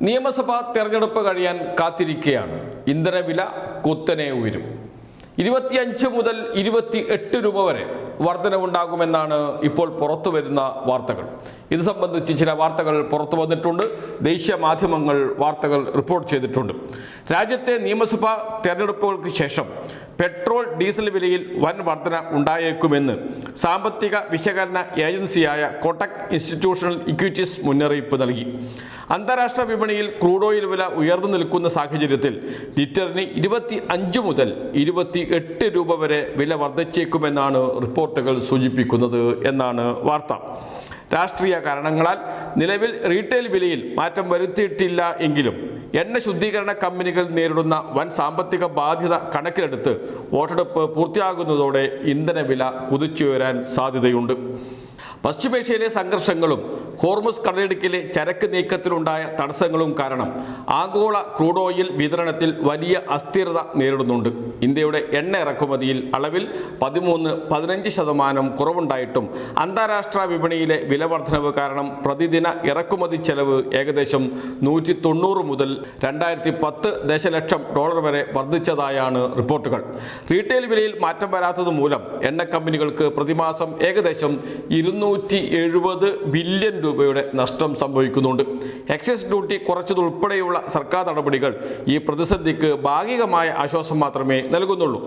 നിയമസഭാ തെരഞ്ഞെടുപ്പ് കഴിയാൻ കാത്തിരിക്കുകയാണ്. ഇന്ധനവില കുത്തനെ ഉയരും. 25 മുതൽ 28 രൂപ വരെ വർധനവുണ്ടാകുമെന്നാണ് ഇപ്പോൾ പുറത്തു വരുന്ന വാർത്തകൾ. ഇത് സംബന്ധിച്ച് ചില വാർത്തകൾ പുറത്തു വന്നിട്ടുണ്ട്. ദേശീയ മാധ്യമങ്ങൾ വാർത്തകൾ റിപ്പോർട്ട് ചെയ്തിട്ടുണ്ട്. രാജ്യത്തെ നിയമസഭാ തെരഞ്ഞെടുപ്പുകൾക്ക് ശേഷം പെട്രോൾ ഡീസൽ വിലയിൽ വൻ വർധന ഉണ്ടായേക്കുമെന്ന് സാമ്പത്തിക വിശകലന ഏജൻസിയായ കോട്ടക് ഇൻസ്റ്റിറ്റ്യൂഷണൽ ഇക്വിറ്റീസ് മുന്നറിയിപ്പ് നൽകി. അന്താരാഷ്ട്ര വിപണിയിൽ ക്രൂഡ് ഓയിൽ വില ഉയർന്നു നിൽക്കുന്ന സാഹചര്യത്തിൽ ലിറ്ററിന് 25 മുതൽ 28 രൂപ വരെ വില വർദ്ധിച്ചേക്കുമെന്നാണ് റിപ്പോർട്ടുകൾ സൂചിപ്പിക്കുന്നത് എന്നാണ് വാർത്ത. രാഷ്ട്രീയ കാരണങ്ങളാൽ നിലവിൽ റീറ്റെയിൽ വിലയിൽ മാറ്റം വരുത്തിയിട്ടില്ല എങ്കിലും എണ്ണ ശുദ്ധീകരണ കമ്പനികൾ നേരിടുന്ന വൻ സാമ്പത്തിക ബാധ്യത കണക്കിലെടുത്ത് വോട്ടെടുപ്പ് പൂർത്തിയാകുന്നതോടെ ഇന്ധനവില കുതിച്ചുയരാൻ സാധ്യതയുണ്ട്. പശ്ചിമേഷ്യയിലെ സംഘർഷങ്ങളും ഹോർമുസ് കടലിടുക്കിലെ ചരക്ക് നീക്കത്തിലുണ്ടായ തടസ്സങ്ങളും കാരണം ആഗോള ക്രൂഡ് ഓയിൽ വിതരണത്തിൽ വലിയ അസ്ഥിരത നേരിടുന്നുണ്ട്. ഇന്ത്യയുടെ എണ്ണ ഇറക്കുമതിയിൽ അളവിൽ 13-15% കുറവുണ്ടായിട്ടും അന്താരാഷ്ട്ര വിപണിയിലെ വിലവർദ്ധനവ് കാരണം പ്രതിദിന ഇറക്കുമതി ചെലവ് ഏകദേശം 190 മുതൽ 2010 ദശലക്ഷം ഡോളർ വരെ വർദ്ധിച്ചതായാണ് റിപ്പോർട്ടുകൾ. റീറ്റെയിൽ വിലയിൽ മാറ്റം വരാത്തത് മൂലം എണ്ണ കമ്പനികൾക്ക് പ്രതിമാസം ഏകദേശം 270 ബില്യൺ രൂപയുടെ നഷ്ടം സംഭവിക്കുന്നുണ്ട്. എക്സൈസ് ഡ്യൂട്ടി കുറച്ചതുൾപ്പെടെയുള്ള സർക്കാർ നടപടികൾ ഈ പ്രതിസന്ധിക്ക് ഭാഗികമായ ആശ്വാസം മാത്രമേ നൽകുന്നുള്ളൂ.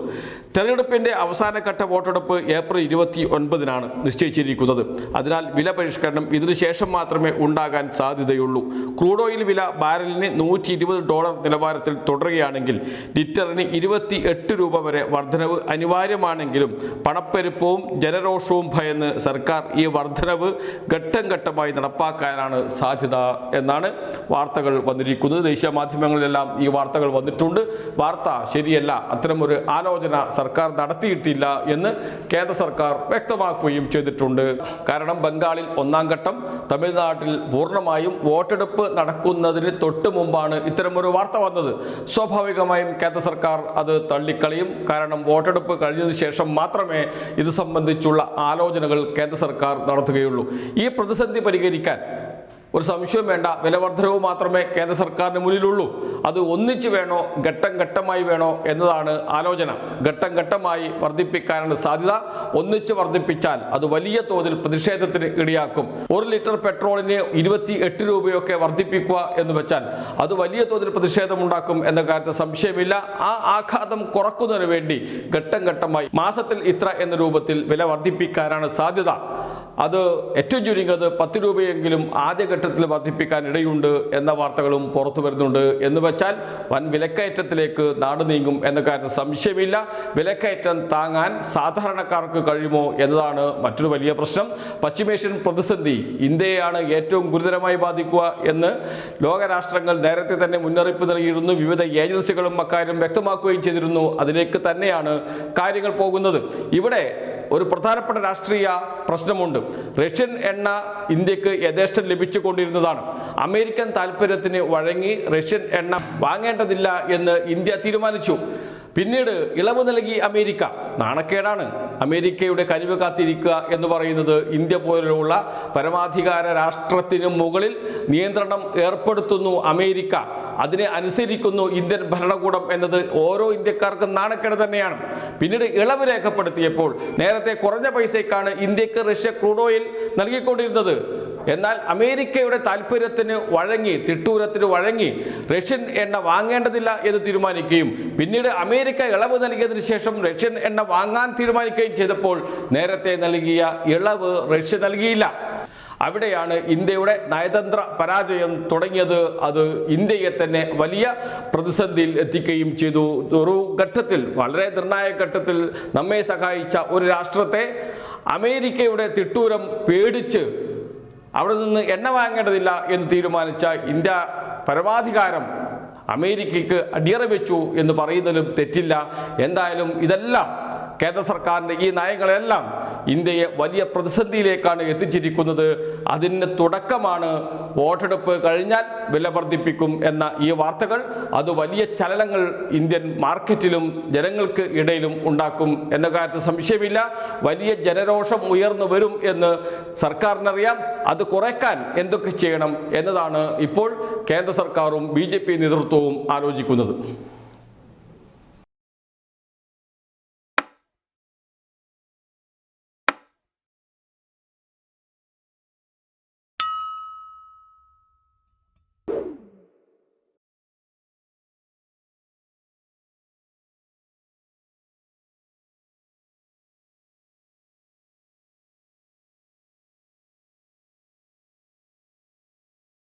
തെരഞ്ഞെടുപ്പിന്റെ അവസാനഘട്ട വോട്ടെടുപ്പ് ഏപ്രിൽ 29-നാണ് നിശ്ചയിച്ചിരിക്കുന്നത്. അതിനാൽ വില പരിഷ്കരണം ഇതിനുശേഷം മാത്രമേ ഉണ്ടാകാൻ സാധ്യതയുള്ളൂ. ക്രൂഡ് ഓയിൽ വില ബാരലിന് $120 നിലവാരത്തിൽ തുടരുകയാണെങ്കിൽ ലിറ്ററിന് 28 രൂപ വരെ വർധനവ് അനിവാര്യമാണെങ്കിലും പണപ്പെരുപ്പവും ജനരോഷവും ഭയന്ന് സർക്കാർ ഈ വർധനവ് ഘട്ടം ഘട്ടമായി നടപ്പാക്കാനാണ് സാധ്യത എന്നാണ് വാർത്തകൾ വന്നിരിക്കുന്നത്. ദേശീയ മാധ്യമങ്ങളിലെല്ലാം ഈ വാർത്തകൾ വന്നിട്ടുണ്ട്. വാർത്ത ശരിയല്ല, അത്തരമൊരു ആലോചന സർക്കാർ നടത്തിയിട്ടില്ല എന്ന് കേന്ദ്ര സർക്കാർ വ്യക്തമാക്കുകയും ചെയ്തിട്ടുണ്ട്. കാരണം ബംഗാളിൽ 1-ാം ഘട്ടം, തമിഴ്നാട്ടിൽ പൂർണ്ണമായും വോട്ടെടുപ്പ് നടക്കുന്നതിന് തൊട്ട് മുമ്പാണ് ഇത്തരമൊരു വാർത്ത വന്നത്. സ്വാഭാവികമായും കേന്ദ്ര സർക്കാർ അത് തള്ളിക്കളയും. കാരണം വോട്ടെടുപ്പ് കഴിഞ്ഞതിന് ശേഷം മാത്രമേ ഇത് സംബന്ധിച്ചുള്ള ആലോചനകൾ കേന്ദ്ര സർക്കാർ നടത്തുകയുള്ളൂ. ഈ പ്രതിസന്ധി പരിഹരിക്കാൻ ഒരു സംശയവും വേണ്ട, വിലവർദ്ധനവ് മാത്രമേ കേന്ദ്ര സർക്കാരിന് മുന്നിലുള്ളൂ. അത് ഒന്നിച്ച് വേണോ ഘട്ടം ഘട്ടമായി വേണോ എന്നതാണ് ആലോചന. ഘട്ടം ഘട്ടമായി വർദ്ധിപ്പിക്കാനാണ് സാധ്യത. ഒന്നിച്ച് വർദ്ധിപ്പിച്ചാൽ അത് വലിയ തോതിൽ പ്രതിഷേധത്തിന് ഇടയാക്കും. 1 ലിറ്റർ പെട്രോളിന് 28 രൂപയൊക്കെ വർദ്ധിപ്പിക്കുക എന്ന് വെച്ചാൽ അത് വലിയ തോതിൽ പ്രതിഷേധമുണ്ടാക്കും എന്ന കാര്യത്തിൽ സംശയമില്ല. ആ ആഘാതം കുറക്കുന്നതിന് വേണ്ടി ഘട്ടം ഘട്ടമായി മാസത്തിൽ ഇത്ര എന്ന രൂപത്തിൽ വില വർദ്ധിപ്പിക്കാനാണ് സാധ്യത. അത് ഏറ്റവും ചുരുങ്ങിയത് 10 രൂപയെങ്കിലും ആദ്യഘട്ടത്തിൽ വർദ്ധിപ്പിക്കാൻ ഇടയുണ്ട് എന്ന വാർത്തകളും പുറത്തു വരുന്നുണ്ട്. എന്ന് വെച്ചാൽ വൻ വിലക്കയറ്റത്തിലേക്ക് നാട് നീങ്ങും എന്ന കാര്യത്തിൽ സംശയമില്ല. വിലക്കയറ്റം താങ്ങാൻ സാധാരണക്കാർക്ക് കഴിയുമോ എന്നതാണ് മറ്റൊരു വലിയ പ്രശ്നം. പശ്ചിമേഷ്യൻ പ്രതിസന്ധി ഇന്ത്യയെയാണ് ഏറ്റവും ഗുരുതരമായി ബാധിക്കുക എന്ന് ലോകരാഷ്ട്രങ്ങൾ നേരത്തെ തന്നെ മുന്നറിയിപ്പ് നൽകിയിരുന്നു. വിവിധ ഏജൻസികളും അക്കാര്യം വ്യക്തമാക്കുകയും ചെയ്തിരുന്നു. അതിലേക്ക് തന്നെയാണ് കാര്യങ്ങൾ പോകുന്നത്. ഇവിടെ ഒരു പ്രധാനപ്പെട്ട രാഷ്ട്രീയ പ്രശ്നമുണ്ട്. റഷ്യൻ എണ്ണ ഇന്ത്യക്ക് യഥേഷ്ടം ലഭിച്ചുകൊണ്ടിരുന്നതാണ്. അമേരിക്കൻ താല്പര്യത്തിന് വഴങ്ങി റഷ്യൻ എണ്ണ വാങ്ങേണ്ടതില്ല എന്ന് ഇന്ത്യ തീരുമാനിച്ചു. പിന്നീട് ഇളവ് നൽകി അമേരിക്ക. നാണക്കേടാണ്. അമേരിക്കയുടെ കനിവ് കാത്തിരിക്കുക എന്ന് പറയുന്നത് ഇന്ത്യ പോലുള്ള പരമാധികാര രാഷ്ട്രത്തിന് മുകളിൽ നിയന്ത്രണം ഏർപ്പെടുത്തുന്നു അമേരിക്ക. അതിനെ അനുസരിക്കുന്നു ഇന്ത്യൻ ഭരണകൂടം എന്നത് ഓരോ ഇന്ത്യക്കാർക്കും നാണക്കേട് തന്നെയാണ്. പിന്നീട് ഇളവ് രേഖപ്പെടുത്തിയപ്പോൾ നേരത്തെ കുറഞ്ഞ പൈസയ്ക്കാണ് ഇന്ത്യക്ക് റഷ്യ ക്രൂഡ് ഓയിൽ നൽകിക്കൊണ്ടിരുന്നത്. എന്നാൽ അമേരിക്കയുടെ താല്പര്യത്തിന് വഴങ്ങി, തിട്ടൂരത്തിന് വഴങ്ങി റഷ്യൻ എണ്ണ വാങ്ങേണ്ടതില്ല എന്ന് തീരുമാനിക്കുകയും പിന്നീട് അമേരിക്ക ഇളവ് നൽകിയതിനു ശേഷം റഷ്യൻ എണ്ണ വാങ്ങാൻ തീരുമാനിക്കുകയും ചെയ്തപ്പോൾ നേരത്തെ നൽകിയ ഇളവ് റഷ്യ നൽകിയില്ല. അവിടെയാണ് ഇന്ത്യയുടെ നയതന്ത്ര പരാജയം തുടങ്ങിയത്. അത് ഇന്ത്യയെ തന്നെ വലിയ പ്രതിസന്ധിയിൽ എത്തിക്കുകയും ചെയ്തു. ഒരു ഘട്ടത്തിൽ, വളരെ നിർണായക ഘട്ടത്തിൽ നമ്മെ സഹായിച്ച ഒരു രാഷ്ട്രത്തെ അമേരിക്കയുടെ തിട്ടൂരം പേടിച്ച് അവിടെ നിന്ന് എണ്ണ വാങ്ങേണ്ടതില്ല എന്ന് തീരുമാനിച്ച ഇന്ത്യ പരമാധികാരം അമേരിക്കയ്ക്ക് അടിയറ വെച്ചു എന്ന് പറയുന്നതിലും തെറ്റില്ല. എന്തായാലും ഇതെല്ലാം കേന്ദ്ര സർക്കാരിൻ്റെ ഈ നയങ്ങളെല്ലാം ഇന്ത്യയെ വലിയ പ്രതിസന്ധിയിലേക്കാണ് എത്തിച്ചിരിക്കുന്നത്. അതിന് തുടക്കമാണ് വോട്ടെടുപ്പ് കഴിഞ്ഞാൽ വില വർദ്ധിപ്പിക്കും എന്ന ഈ വാർത്തകൾ. അത് വലിയ ചലനങ്ങൾ ഇന്ത്യൻ മാർക്കറ്റിലും ജനങ്ങൾക്ക് ഇടയിലും ഉണ്ടാക്കും എന്ന കാര്യത്തിൽ സംശയമില്ല. വലിയ ജനരോഷം ഉയർന്നു വരും എന്ന് സർക്കാരിനറിയാം. അത് കുറയ്ക്കാൻ എന്തൊക്കെ ചെയ്യണം എന്നതാണ് ഇപ്പോൾ കേന്ദ്ര സർക്കാരും BJP നേതൃത്വവും ആലോചിക്കുന്നത്.